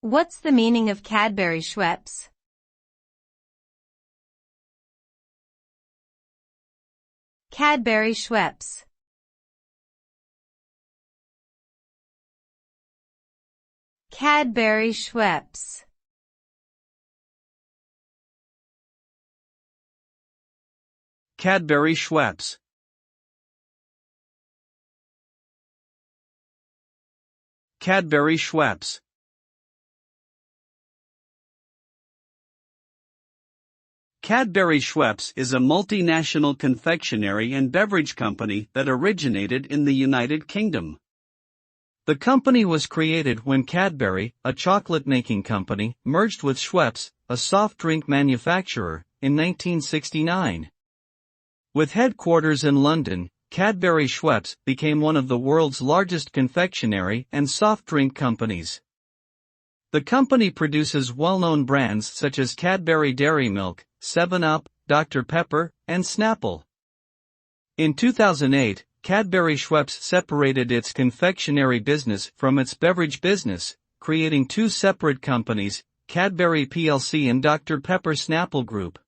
What's the meaning of Cadbury Schweppes? Cadbury Schweppes. Cadbury Schweppes. Cadbury Schweppes. Cadbury Schweppes. Cadbury Schweppes is a multinational confectionery and beverage company that originated in the United Kingdom. The company was created when Cadbury, a chocolate-making company, merged with Schweppes, a soft drink manufacturer, in 1969. With headquarters in London, Cadbury Schweppes became one of the world's largest confectionery and soft drink companies. The company produces well-known brands such as Cadbury Dairy Milk, 7-Up, Dr. Pepper, and Snapple. In 2008, Cadbury Schweppes separated its confectionery business from its beverage business, creating two separate companies, Cadbury plc and Dr. Pepper Snapple Group.